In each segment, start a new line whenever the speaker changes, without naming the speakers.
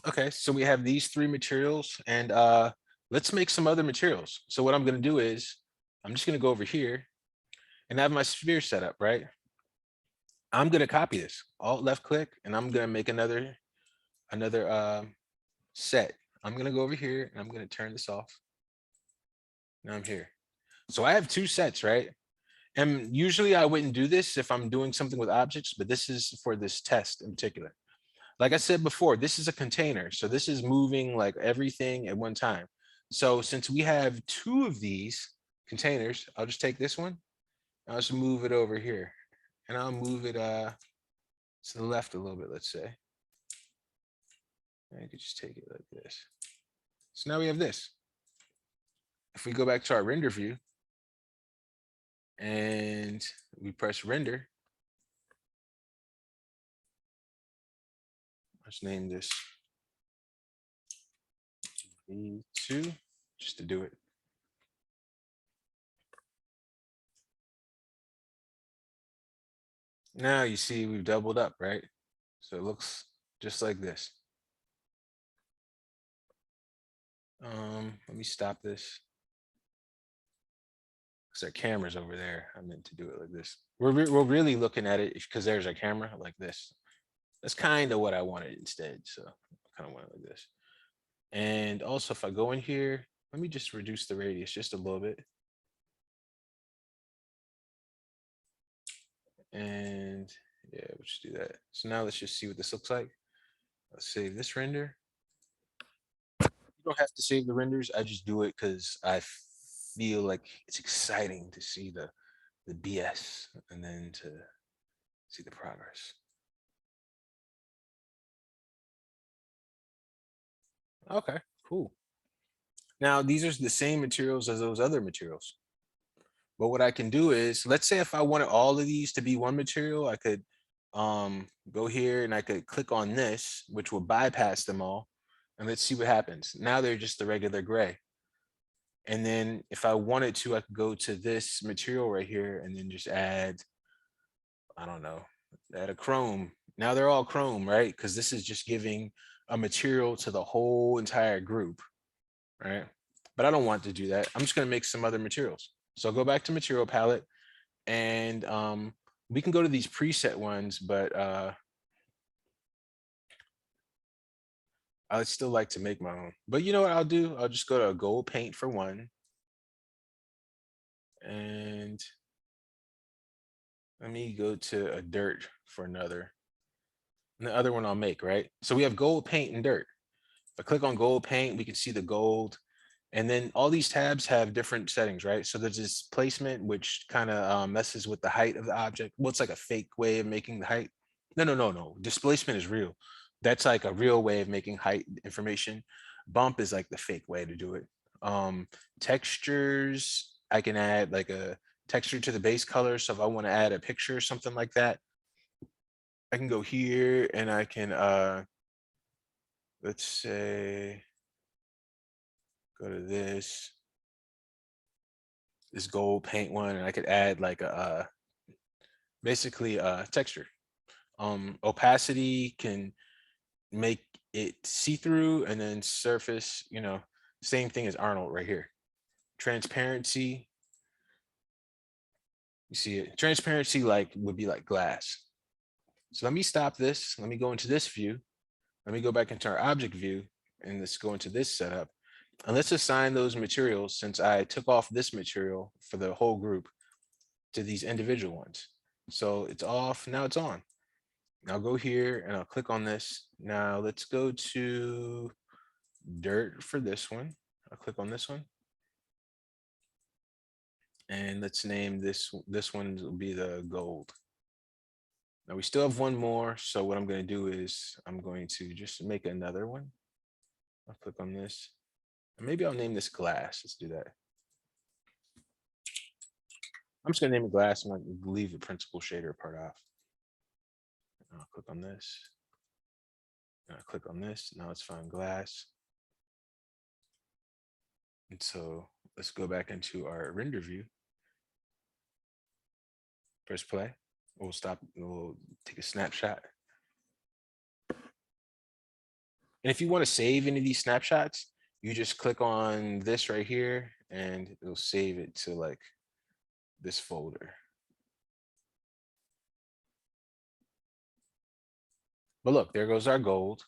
Okay, so we have these three materials, and let's make some other materials. So what I'm going to do is I'm just going to go over here and have my sphere set up, right? I'm going to copy this, alt left click, and I'm going to make another set. I'm going to go over here and I'm going to turn this off. Now I'm here. So I have two sets, right? And usually I wouldn't do this if I'm doing something with objects, but this is for this test in particular. Like I said before, this is a container. So this is moving like everything at one time. So since we have two of these containers, I'll just take this one. I'll just move it over here. And I'll move it to the left a little bit, let's say. I could just take it like this. So now we have this. If we go back to our render view and we press render, let's name this V2 just to do it. Now you see we've doubled up, right? So it looks just like this. Let me stop this. Because our camera's over there. I meant to do it like this. We're really looking at it because there's our camera like this. That's kind of what I wanted instead. So I kind of want it like this. And also if I go in here, let me just reduce the radius just a little bit. And yeah, we'll just do that. So now let's just see what this looks like. Let's save this render. You don't have to save the renders. I just do it because I feel like it's exciting to see the BS and then to see the progress. Okay, cool. Now these are the same materials as those other materials. But what I can do is, let's say if I wanted all of these to be one material, I could go here and I could click on this, which will bypass them all. And let's see what happens. Now they're just the regular gray. And then if I wanted to, I could go to this material right here and then just add, I don't know, add a chrome. Now they're all chrome, right? Because this is just giving a material to the whole entire group, right? But I don't want to do that. I'm just going to make some other materials. So I'll go back to material palette and we can go to these preset ones, but I'd still like to make my own. But you know what I'll do? I'll just go to a gold paint for one. And let me go to a dirt for another. And the other one I'll make, right? So we have gold paint and dirt. If I click on gold paint, we can see the gold. And then all these tabs have different settings, right? So there's this placement, which kind of messes with the height of the object. Well, it's like a fake way of making the height. No. Displacement is real. That's like a real way of making height information. Bump is like the fake way to do it. Textures, I can add like a texture to the base color. So if I want to add a picture or something like that, I can go here and I can, let's say, go to this gold paint one, and I could add like a basically a texture. Opacity can make it see-through, and then surface, same thing as Arnold right here. Transparency, you see it. Transparency like would be like glass. So let me stop this. Let me go into this view. Let me go back into our object view and let's go into this setup. And let's assign those materials, since I took off this material for the whole group, to these individual ones. So it's off, now it's on. I'll go here and I'll click on this. Now let's go to dirt for this one. I'll click on this one. And let's name this one will be the gold. Now we still have one more. So what I'm going to do is I'm going to just make another one. I'll click on this. And maybe I'll name this glass. Let's do that. I'm just going to name it glass. I'm going to leave the principal shader part off. I'll click on this. I'll click on this. Now let's find glass. And so let's go back into our render view. Press play. We'll stop. We'll take a snapshot. And if you want to save any of these snapshots, you just click on this right here and it'll save it to like this folder. But look, there goes our gold.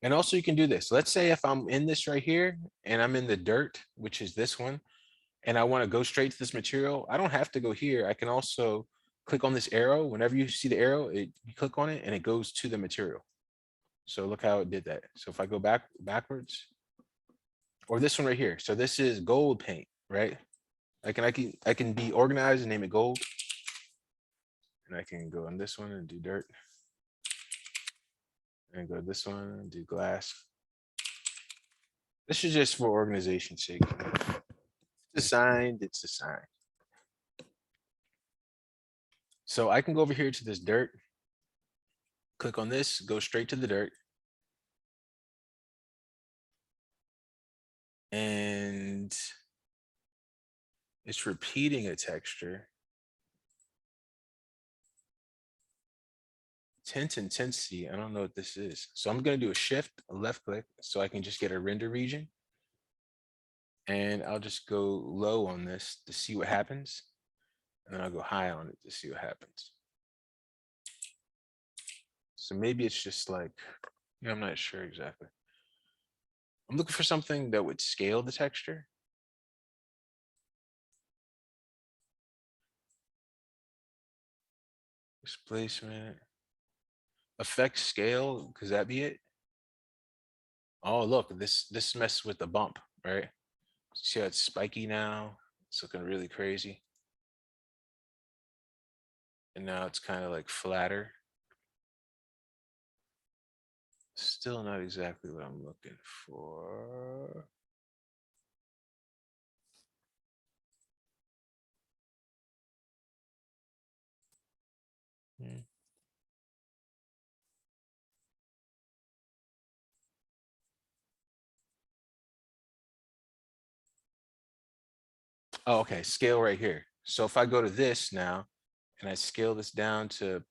And also you can do this. Let's say if I'm in this right here and I'm in the dirt, which is this one, and I want to go straight to this material, I don't have to go here. I can also click on this arrow. Whenever you see the arrow, you click on it and it goes to the material. So look how it did that. So if I go backwards, or this one right here. So this is gold paint, right? I can be organized and name it gold. And I can go on this one and do dirt. And go to this one and do glass. This is just for organization's sake. It's assigned, it's assigned. So I can go over here to this dirt, click on this, go straight to the dirt. And it's repeating a texture. Tint intensity, I don't know what this is. So I'm going to do a shift, a left click, so I can just get a render region. And I'll just go low on this to see what happens. And then I'll go high on it to see what happens. So maybe it's just like, I'm not sure exactly. I'm looking for something that would scale the texture. Displacement. Affect scale, could that be it? Oh, look, this messes with the bump, right? See how it's spiky now? It's looking really crazy. And now it's kind of like flatter. Still not exactly what I'm looking for. Oh, okay, scale right here. So if I go to this now and I scale this down to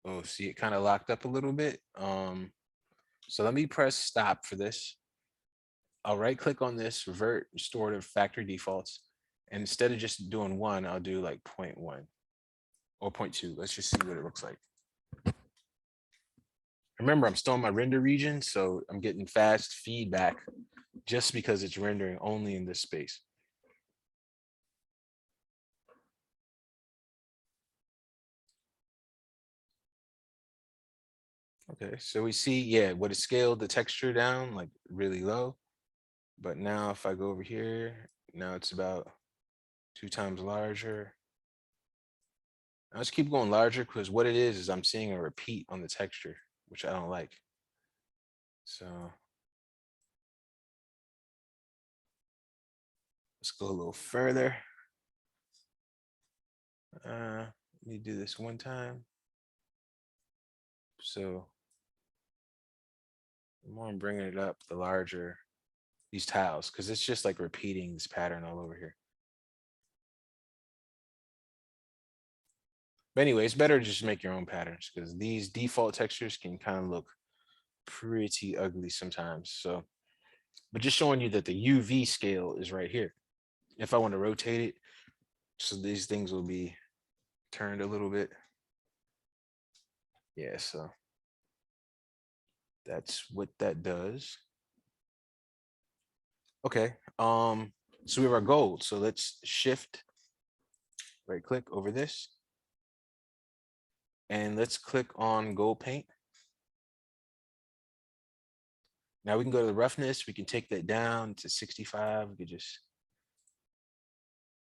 oh, see it kind of locked up a little bit. So let me press stop for this. I'll right click on this, revert, restore to factory defaults. And instead of just doing 1, I'll do like 0.1 or 0.2. Let's just see what it looks like. Remember, I'm still in my render region, so I'm getting fast feedback just because it's rendering only in this space. Okay, so we see, yeah, what it scaled the texture down like really low. But now if I go over here, now it's about 2 times larger. I'll just keep going larger because what it is I'm seeing a repeat on the texture, which I don't like. So let's go a little further. Let me do this one time. So the more I'm bringing it up, the larger these tiles, because it's just like repeating this pattern all over here. But anyway, it's better to just make your own patterns because these default textures can kind of look pretty ugly sometimes. So, but just showing you that the UV scale is right here. If I want to rotate it, so these things will be turned a little bit. Yeah, so that's what that does. Okay, so we have our gold. So let's shift, right click over this. And let's click on gold paint. Now we can go to the roughness. We can take that down to 65. We could just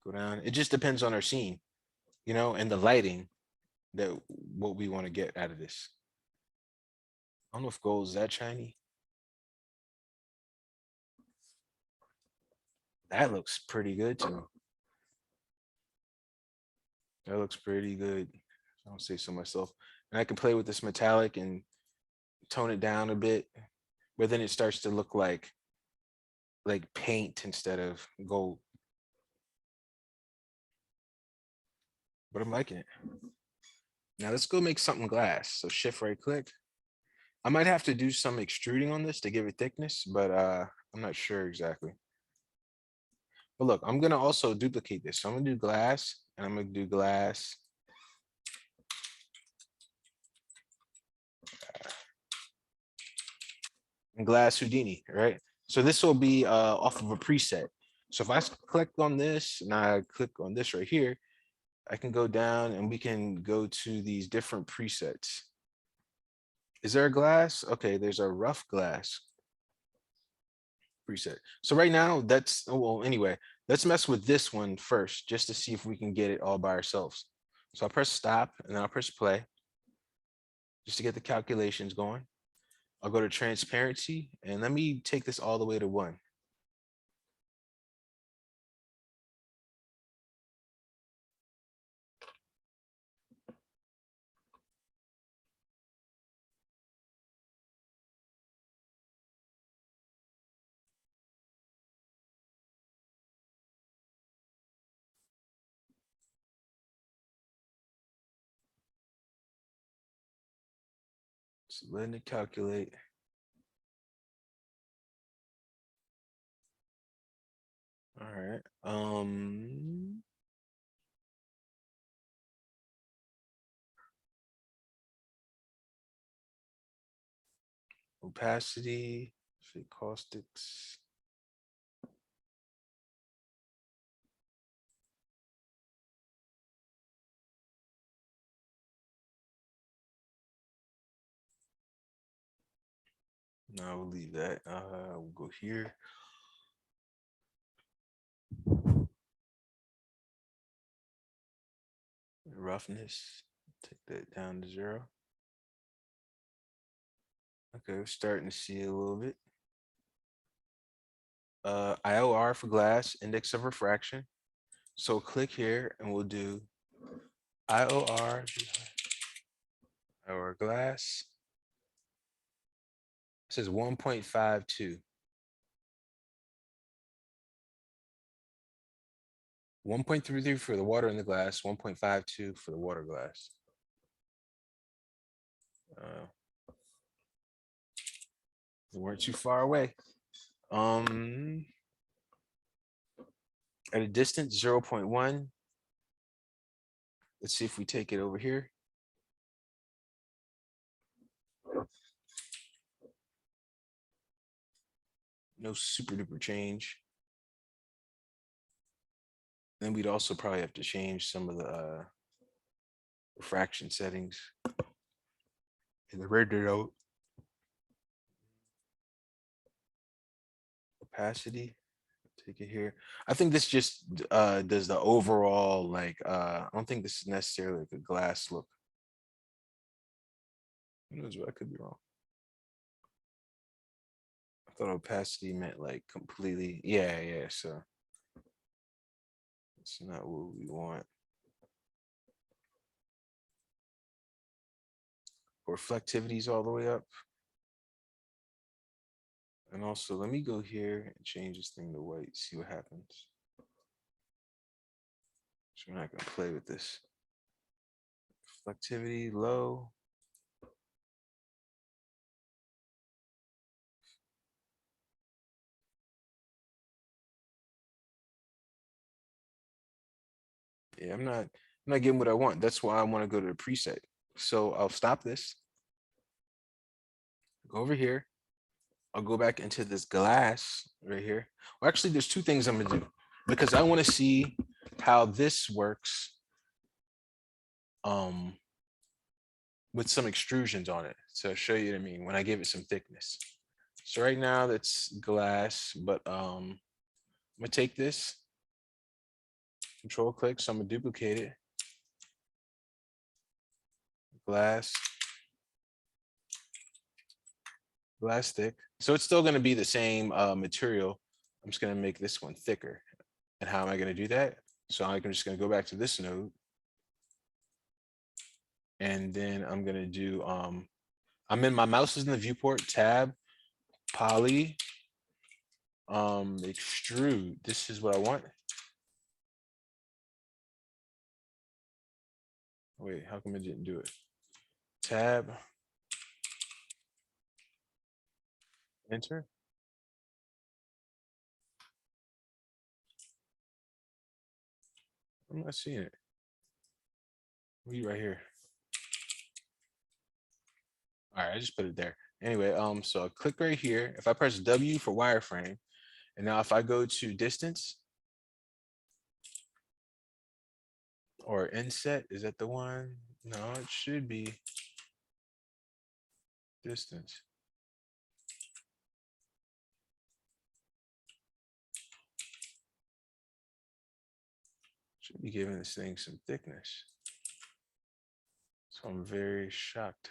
go down. It just depends on our scene, and the lighting that what we want to get out of this. I don't know if gold is that shiny. That looks pretty good to me. That looks pretty good. I don't say so myself. And I can play with this metallic and tone it down a bit, but then it starts to look like paint instead of gold. But I'm liking it. Now let's go make something glass. So shift right click. I might have to do some extruding on this to give it thickness, but I'm not sure exactly. But look, I'm gonna also duplicate this. So I'm gonna do glass, and I'm gonna do glass. And glass Houdini, right? So this will be off of a preset. So if I click on this and I click on this right here, I can go down and we can go to these different presets. Is there a glass? Okay, there's a rough glass preset. So right now that's, oh, well, anyway, let's mess with this one first just to see if we can get it all by ourselves. So I'll press stop and then I'll press play just to get the calculations going. I'll go to transparency and let me take this all the way to 1. So letting it calculate. All right. Opacity, fit caustics. No, we'll leave that. We'll go here. Roughness, take that down to 0. Okay, we're starting to see a little bit. IOR for glass, index of refraction. So click here and we'll do IOR, IOR glass. It says 1.52. 1.33 for the water in the glass, 1.52 for the water glass. We weren't too far away. At a distance 0.1. Let's see if we take it over here. No super duper change. Then we'd also probably have to change some of the refraction settings in the render note. Opacity, take it here. I think this just does the overall, like, I don't think this is necessarily like a glass look. Who knows what, I could be wrong. I thought opacity meant like completely, yeah, so it's not what we want. Reflectivity is all the way up. And also, let me go here and change this thing to white, see what happens. So we're not going to play with this. Reflectivity low. Yeah, I'm not getting what I want. That's why I want to go to the preset. So I'll stop this. Go over here. I'll go back into this glass right here. Well, actually, there's 2 things I'm gonna do because I want to see how this works with some extrusions on it. So I'll show you what I mean when I give it some thickness. So right now that's glass, but I'm gonna take this, control click, so I'm gonna duplicate it. Glass thick. So it's still gonna be the same material. I'm just gonna make this one thicker. And how am I gonna do that? So I'm just gonna go back to this node. And then I'm gonna do, I'm in, my mouse is in the viewport, tab, poly, extrude. This is what I want. Wait, how come it didn't do it? Tab, enter. I'm not seeing it. We right here. All right, I just put it there. Anyway, so I click right here. If I press W for wireframe, and now if I go to distance or inset, is that the one? No, it should be distance. Should be giving this thing some thickness. So I'm very shocked.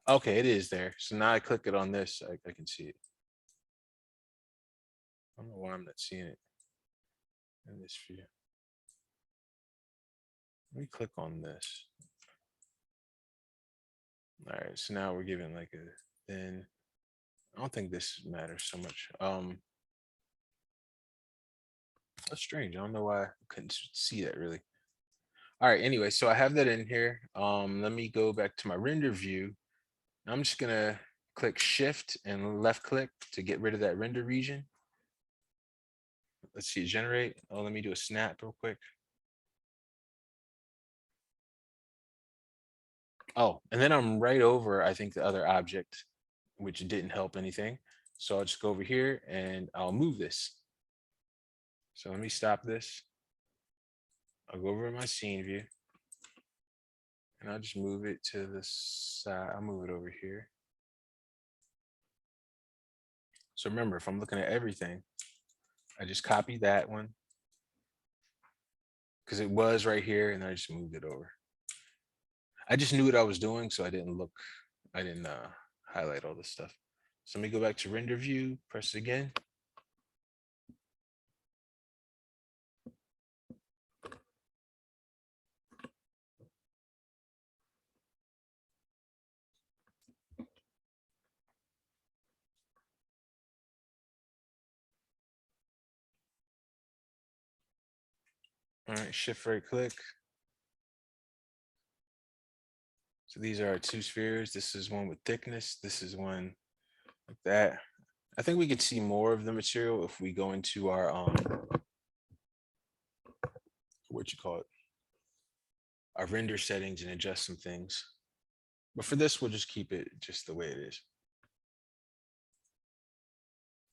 Okay, it is there. So now I click it on this, I can see it. I don't know why I'm not seeing it in this view. Let me click on this. All right, so now we're giving like a thin. I don't think this matters so much. That's strange. I don't know why I couldn't see that really. All right, anyway, so I have that in here. Let me go back to my render view. I'm just gonna click shift and left click to get rid of that render region. Let's see, generate. Oh, let me do a snap real quick. Oh, and then I'm right over, I think, the other object, which didn't help anything. So I'll just go over here and I'll move this. So let me stop this. I'll go over to my scene view and I'll just move it to the side. I'll move it over here. So remember, if I'm looking at everything, I just copy that one because it was right here and I just moved it over. I just knew what I was doing, so I didn't highlight all this stuff. So let me go back to render view, press it again. All right, shift right click. So these are our two spheres. This is one with thickness. This is one like that. I think we could see more of the material if we go into our what you call it, our render settings and adjust some things. But for this, we'll just keep it just the way it is.